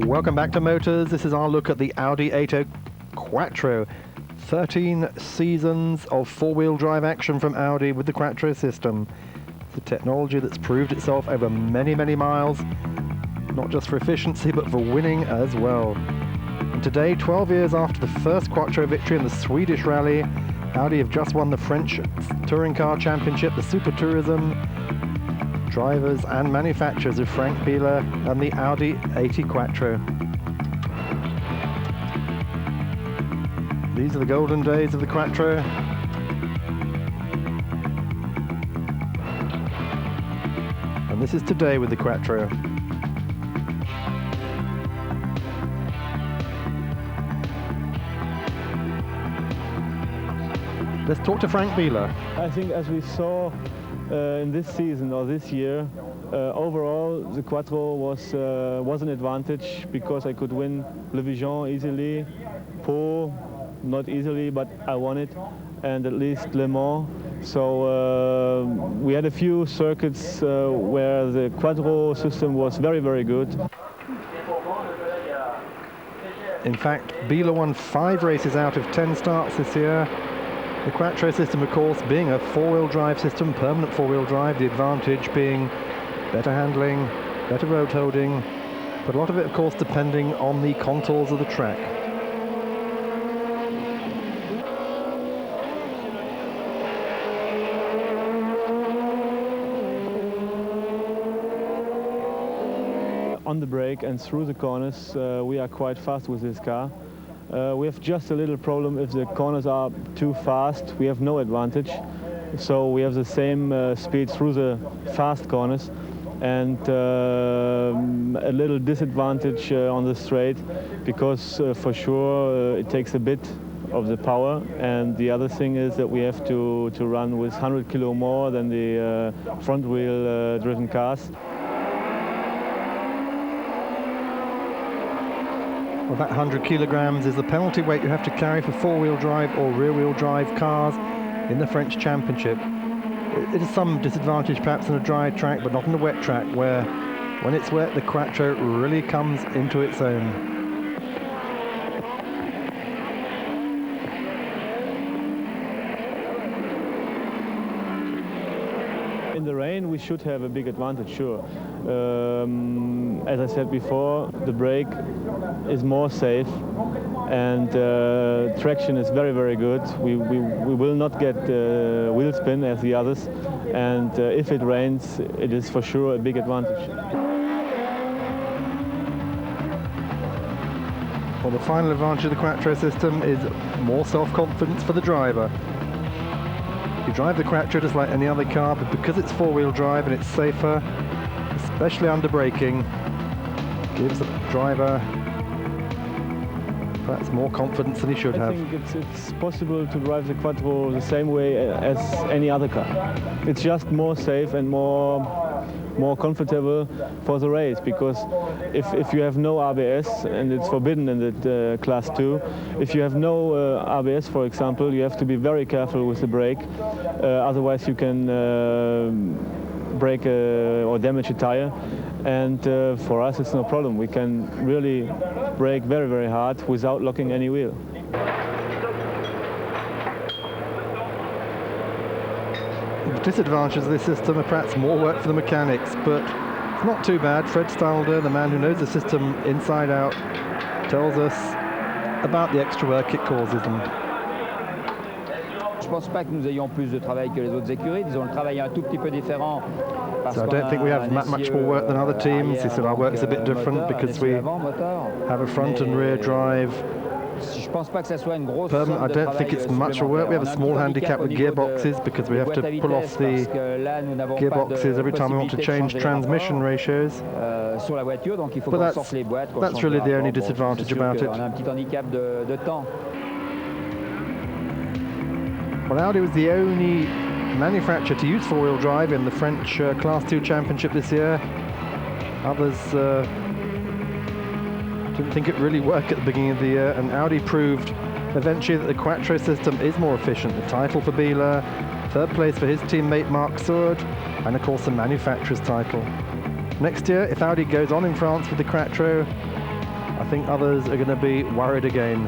Welcome back to Motors. This is our look at the Audi A8 Quattro. 13 seasons of four-wheel drive action from Audi with the Quattro system. It's a technology that's proved itself over many, many miles, not just for efficiency, but for winning as well. And today, 12 years after the first Quattro victory in the Swedish rally, Audi have just won the French Touring Car Championship, the Super Tourism. Drivers and manufacturers of Frank Biela and the Audi A8 Quattro. These are the golden days of the Quattro. And this is today with the Quattro. Let's talk to Frank Biela. I think as we saw in this season or this year, overall the Quattro was an advantage because I could win Le Vigeon easily, Pau not easily, but I won it, and at least Le Mans. So we had a few circuits where the Quattro system was very, very good. In fact, Biela won 5 races out of 10 starts this year. The Quattro system, of course, being a four-wheel drive system, permanent four-wheel drive, the advantage being better handling, better road holding, but a lot of it, of course, depending on the contours of the track. On the brake and through the corners, we are quite fast with this car. We have just a little problem if the corners are too fast. We have no advantage. So we have the same speed through the fast corners and a little disadvantage on the straight because for sure it takes a bit of the power. And the other thing is that we have to run with 100 kilo more than the front wheel driven cars. Well, that 100 kilograms is the penalty weight you have to carry for four-wheel drive or rear-wheel drive cars in the French Championship. It is some disadvantage perhaps on a dry track, but not on a wet track, where when it's wet, the Quattro really comes into its own. In the rain, we should have a big advantage, sure. As I said before, the brake is more safe and traction is very, very good. We will not get wheel spin as the others, and if it rains, it is for sure a big advantage. Well, the final advantage of the Quattro system is more self-confidence for the driver. You drive the Quattro just like any other car, but because it's four-wheel drive and it's safer, especially under braking, gives the driver perhaps more confidence than he should have. I think it's possible to drive the Quattro the same way as any other car. It's just more safe and more comfortable for the race, because if you have no ABS, and it's forbidden in the class 2, if you have no ABS, for example, you have to be very careful with the brake, otherwise you can break or damage a tire, and for us it's no problem. We can really brake very, very hard without locking any wheel. The disadvantages of this system are perhaps more work for the mechanics, but it's not too bad. Fred Stalder, the man who knows the system inside out, tells us about the extra work it causes them. Je pense pas que nous ayons plus de travail que les autres écuries. Disons, le travail est un tout petit peu différent. So I don't think we have much more work than other teams. He said our work's a bit different because we have a front and rear drive. I don't think it's much work. We have a small handicap with gearboxes because we have to pull off the gearboxes every time we want to change transmission ratios. But that's really the only disadvantage about it. Well, Audi was the only manufacturer to use four-wheel drive in the French Class 2 Championship this year. Others didn't think it really worked at the beginning of the year, and Audi proved eventually that the Quattro system is more efficient. The title for Biela, third place for his teammate Marc Sourd, and of course the manufacturer's title. Next year, if Audi goes on in France with the Quattro, I think others are going to be worried again.